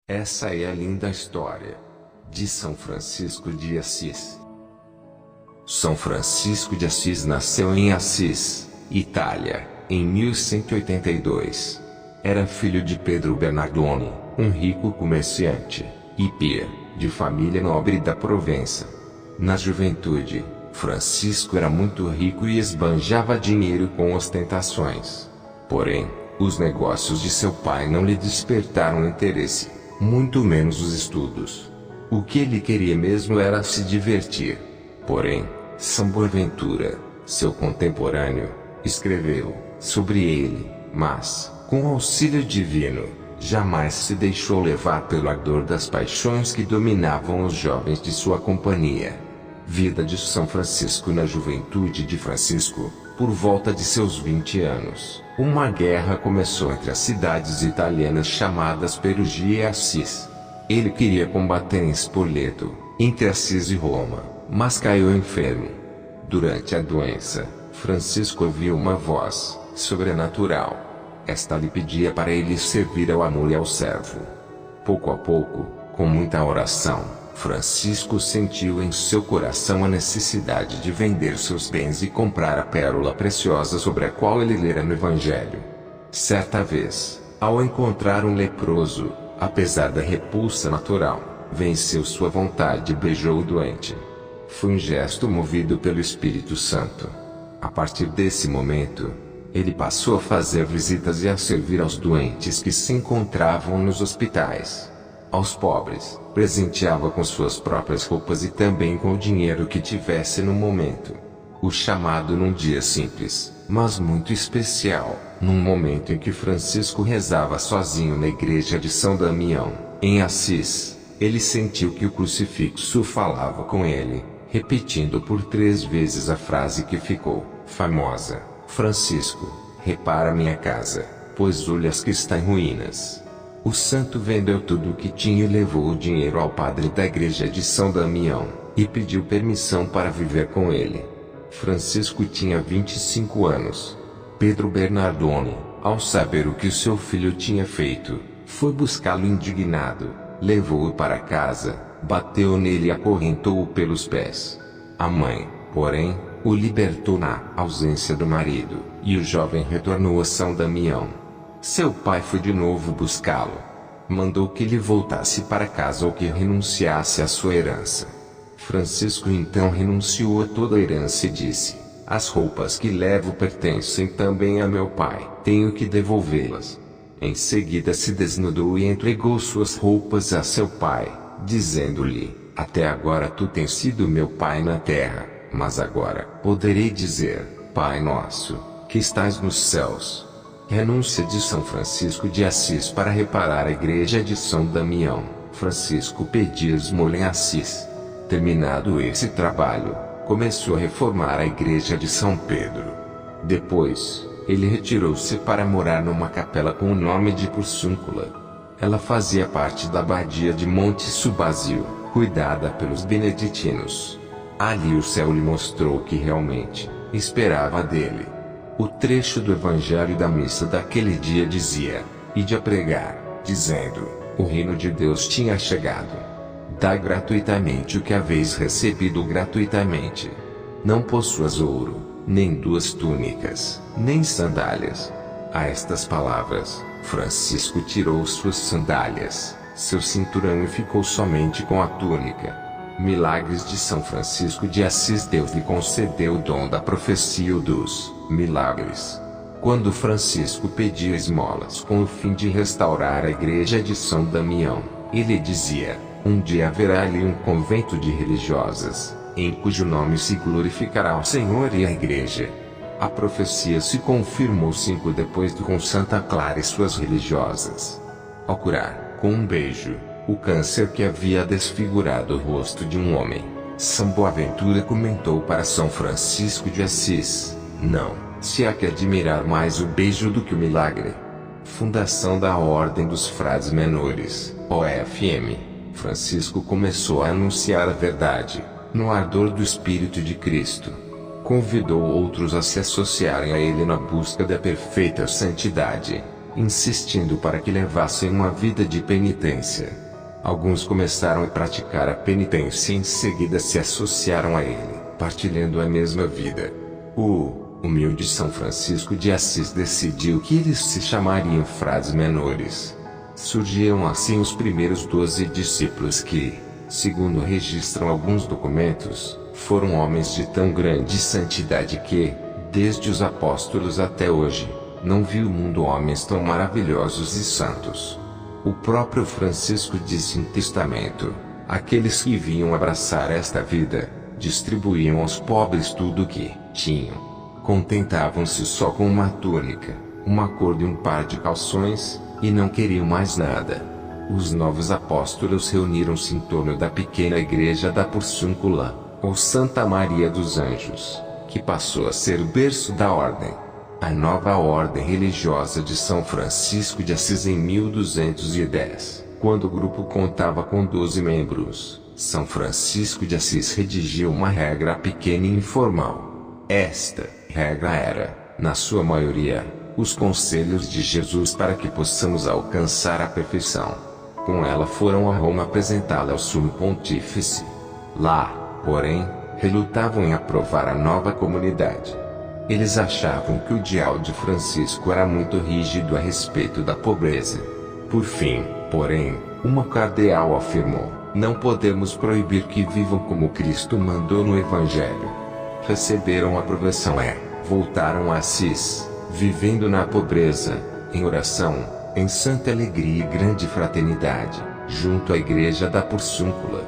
Essa é a linda história de São Francisco de Assis. São Francisco de Assis nasceu em Assis, Itália, em 1182. Era filho de Pedro Bernardone, um rico comerciante, e Pia, de família nobre da Provença. Na juventude, Francisco era muito rico e esbanjava dinheiro com ostentações. Porém, os negócios de seu pai não lhe despertaram interesse, muito menos os estudos. O que ele queria mesmo era se divertir. Porém, São Boaventura, seu contemporâneo, escreveu sobre ele, mas, com auxílio divino, jamais se deixou levar pelo ardor das paixões que dominavam os jovens de sua companhia. Vida de São Francisco. Na juventude de Francisco, por volta de seus 20 anos, uma guerra começou entre as cidades italianas chamadas Perugia e Assis. Ele queria combater em Spoleto, entre Assis e Roma, mas caiu enfermo. Durante a doença, Francisco ouviu uma voz sobrenatural. Esta lhe pedia para ele servir ao amo e ao servo. Pouco a pouco, com muita oração, Francisco sentiu em seu coração a necessidade de vender seus bens e comprar a pérola preciosa sobre a qual ele lera no Evangelho. Certa vez, ao encontrar um leproso, apesar da repulsa natural, venceu sua vontade e beijou o doente. Foi um gesto movido pelo Espírito Santo. A partir desse momento, ele passou a fazer visitas e a servir aos doentes que se encontravam nos hospitais. Aos pobres, presenteava com suas próprias roupas e também com o dinheiro que tivesse no momento. O chamado num dia simples, mas muito especial, num momento em que Francisco rezava sozinho na igreja de São Damião, em Assis, ele sentiu que o crucifixo falava com ele, repetindo por 3 vezes a frase que ficou famosa: Francisco, repara minha casa, pois olhas que está em ruínas. O santo vendeu tudo o que tinha e levou o dinheiro ao padre da igreja de São Damião, e pediu permissão para viver com ele. Francisco tinha 25 anos. Pedro Bernardone, ao saber o que o seu filho tinha feito, foi buscá-lo indignado, levou-o para casa, bateu nele e acorrentou-o pelos pés. A mãe, porém, o libertou na ausência do marido, e o jovem retornou a São Damião. Seu pai foi de novo buscá-lo. Mandou que ele voltasse para casa ou que renunciasse à sua herança. Francisco então renunciou a toda a herança e disse: as roupas que levo pertencem também a meu pai, tenho que devolvê-las. Em seguida se desnudou e entregou suas roupas a seu pai, dizendo-lhe: até agora tu tens sido meu pai na terra, mas agora poderei dizer: Pai nosso, que estás nos céus. Renúncia de São Francisco de Assis para reparar a igreja de São Damião. Francisco pedia esmola em Assis. Terminado esse trabalho, começou a reformar a igreja de São Pedro. Depois, ele retirou-se para morar numa capela com o nome de Porciúncula. Ela fazia parte da abadia de Monte Subasio, cuidada pelos beneditinos. Ali o céu lhe mostrou o que realmente esperava dele. O trecho do Evangelho da missa daquele dia dizia: ide a pregar, dizendo, o reino de Deus tinha chegado. Dai gratuitamente o que haveis recebido gratuitamente. Não possuas ouro, nem 2 túnicas, nem sandálias. A estas palavras, Francisco tirou suas sandálias, seu cinturão e ficou somente com a túnica. Milagres de São Francisco de Assis. Deus lhe concedeu o dom da profecia e dos milagres. Quando Francisco pedia esmolas com o fim de restaurar a igreja de São Damião, ele dizia: um dia haverá ali um convento de religiosas, em cujo nome se glorificará o Senhor e a igreja. A profecia se confirmou 5 depois com Santa Clara e suas religiosas. Ao curar, com um beijo, o câncer que havia desfigurado o rosto de um homem, São Boaventura comentou para São Francisco de Assis: não, se há que admirar mais o beijo do que o milagre. Fundação da Ordem dos Frades Menores, OFM. Francisco começou a anunciar a verdade, no ardor do Espírito de Cristo. Convidou outros a se associarem a ele na busca da perfeita santidade. insistindo para que levassem uma vida de penitência. Alguns começaram a praticar a penitência e em seguida se associaram a ele, partilhando a mesma vida. O humilde São Francisco de Assis decidiu que eles se chamariam frades menores. Surgiram assim os primeiros 12 discípulos que, segundo registram alguns documentos, foram homens de tão grande santidade que, desde os apóstolos até hoje, não viu o mundo homens tão maravilhosos e santos. O próprio Francisco disse em testamento: aqueles que vinham abraçar esta vida, distribuíam aos pobres tudo o que tinham. Contentavam-se só com uma túnica, uma cor e um par de calções, e não queriam mais nada. Os novos apóstolos reuniram-se em torno da pequena igreja da Porciúncula, ou Santa Maria dos Anjos, que passou a ser o berço da ordem. A nova ordem religiosa de São Francisco de Assis em 1210, quando o grupo contava com 12 membros, São Francisco de Assis redigiu uma regra pequena e informal. Esta regra era, na sua maioria, os conselhos de Jesus para que possamos alcançar a perfeição. Com ela foram a Roma apresentá-la ao sumo pontífice. Lá, porém, relutavam em aprovar a nova comunidade. Eles achavam que o ideal de Francisco era muito rígido a respeito da pobreza. Por fim, porém, uma cardeal afirmou: não podemos proibir que vivam como Cristo mandou no Evangelho. Receberam aprovação voltaram a Assis, vivendo na pobreza, em oração, em santa alegria e grande fraternidade, junto à igreja da Porciúncula.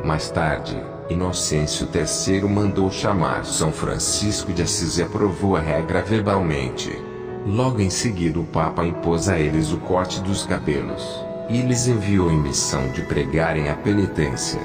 Mais tarde, Inocêncio III mandou chamar São Francisco de Assis e aprovou a regra verbalmente. Logo em seguida o Papa impôs a eles o corte dos cabelos, e lhes enviou em missão de pregarem a penitência.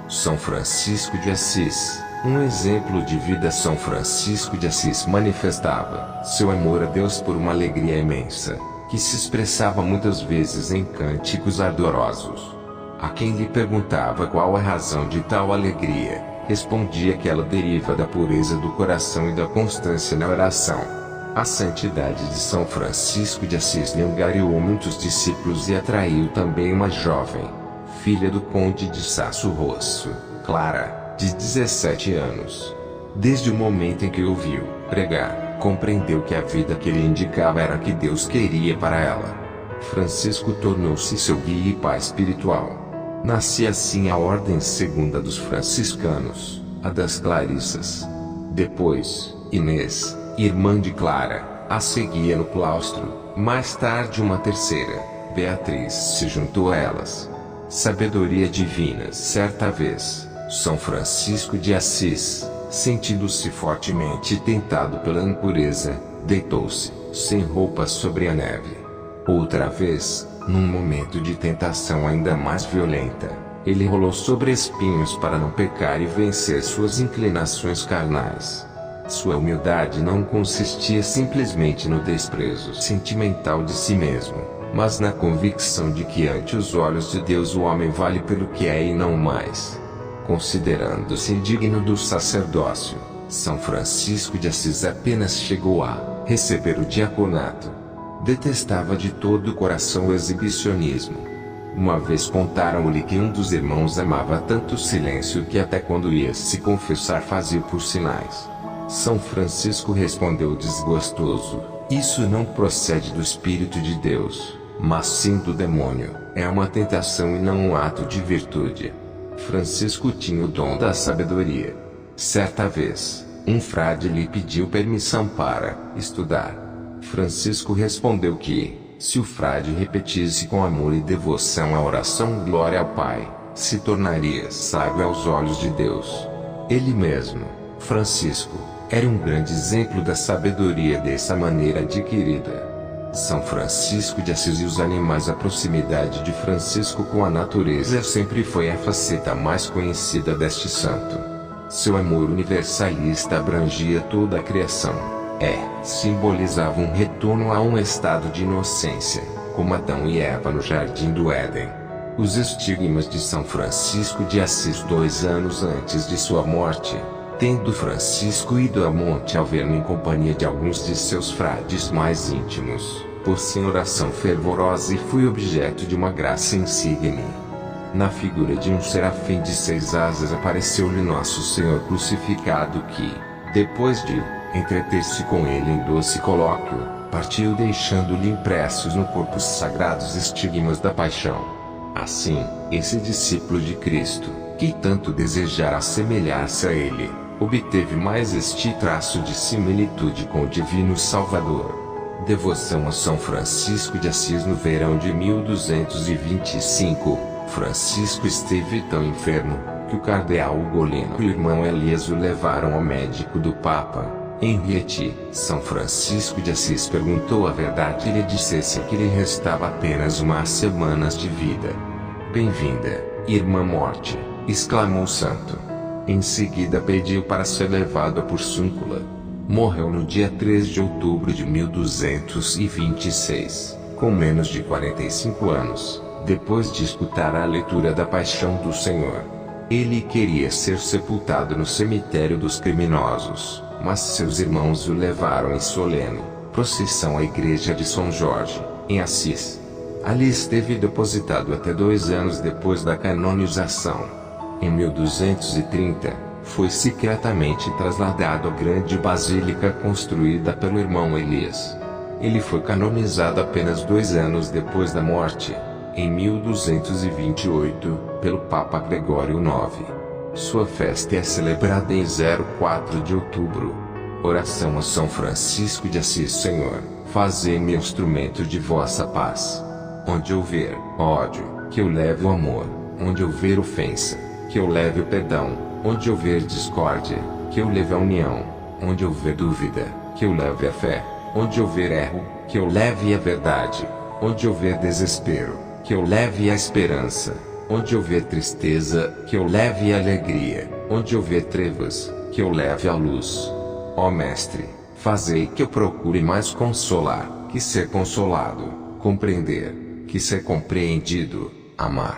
São Francisco de Assis, um exemplo de vida. São Francisco de Assis manifestava seu amor a Deus por uma alegria imensa, que se expressava muitas vezes em cânticos ardorosos. A quem lhe perguntava qual a razão de tal alegria, respondia que ela deriva da pureza do coração e da constância na oração. A santidade de São Francisco de Assis lhe angariou muitos discípulos e atraiu também uma jovem, filha do conde de Sasso Rosso, Clara, de 17 anos. Desde o momento em que ouviu pregar, compreendeu que a vida que ele indicava era a que Deus queria para ela. Francisco tornou-se seu guia e pai espiritual. Nascia assim a Ordem Segunda dos Franciscanos, a das Clarissas. Depois, Inês, irmã de Clara, a seguia no claustro. Mais tarde uma terceira, Beatriz, se juntou a elas. Sabedoria divina. Certa vez, São Francisco de Assis, sentindo-se fortemente tentado pela impureza, deitou-se, sem roupa, sobre a neve. Outra vez, num momento de tentação ainda mais violenta, ele rolou sobre espinhos para não pecar e vencer suas inclinações carnais. Sua humildade não consistia simplesmente no desprezo sentimental de si mesmo, mas na convicção de que ante os olhos de Deus o homem vale pelo que é e não mais. Considerando-se indigno do sacerdócio, São Francisco de Assis apenas chegou a receber o diaconato. Detestava de todo o coração o exibicionismo. Uma vez contaram-lhe que um dos irmãos amava tanto o silêncio que até quando ia se confessar fazia por sinais. São Francisco respondeu desgostoso: isso não procede do Espírito de Deus, mas sim do demônio. É uma tentação e não um ato de virtude. Francisco tinha o dom da sabedoria. Certa vez, um frade lhe pediu permissão para estudar. Francisco respondeu que, se o frade repetisse com amor e devoção a oração Glória ao Pai, se tornaria sábio aos olhos de Deus. Ele mesmo, Francisco, era um grande exemplo da sabedoria dessa maneira adquirida. São Francisco de Assis e os animais. A proximidade de Francisco com a natureza sempre foi a faceta mais conhecida deste santo. Seu amor universalista abrangia toda a criação. Simbolizava um retorno a um estado de inocência, como Adão e Eva no Jardim do Éden. Os estigmas de São Francisco de Assis 2 anos antes de sua morte, tendo Francisco ido ao Monte Alverno em companhia de alguns de seus frades mais íntimos, pôs-se em oração fervorosa e fui objeto de uma graça insigne. Na figura de um serafim de 6 asas apareceu-lhe nosso Senhor crucificado que, depois de entreter-se com ele em doce colóquio, partiu deixando-lhe impressos no corpo os sagrados estigmas da paixão. Assim, esse discípulo de Cristo, que tanto desejara assemelhar-se a ele, obteve mais este traço de similitude com o Divino Salvador. Devoção a São Francisco de Assis. No verão de 1225, Francisco esteve tão enfermo, que o cardeal Ugolino e o irmão Elias o levaram ao médico do Papa, Henriette. São Francisco de Assis perguntou a verdade e lhe dissesse que lhe restava apenas umas semanas de vida. "Bem-vinda, irmã morte", exclamou o santo. Em seguida pediu para ser levado à Porciúncula. Morreu no dia 3 de outubro de 1226, com menos de 45 anos, depois de escutar a leitura da Paixão do Senhor. Ele queria ser sepultado no cemitério dos criminosos, mas seus irmãos o levaram em solene procissão à igreja de São Jorge, em Assis. Ali esteve depositado até 2 anos depois da canonização. Em 1230, foi secretamente trasladado à grande basílica construída pelo irmão Elias. Ele foi canonizado apenas 2 anos depois da morte, em 1228, pelo Papa Gregório IX. Sua festa é celebrada em 04 de outubro. Oração a São Francisco de Assis. Senhor, fazei-me instrumento de vossa paz. Onde houver ódio, que eu leve o amor. Onde houver ofensa, que eu leve o perdão. Onde houver discórdia, que eu leve a união. Onde houver dúvida, que eu leve a fé. Onde houver erro, que eu leve a verdade. Onde houver desespero, que eu leve a esperança. Onde houver tristeza, que eu leve a alegria. Onde houver trevas, que eu leve a luz. Ó Mestre, fazei que eu procure mais consolar, que ser consolado, compreender, que ser compreendido, amar.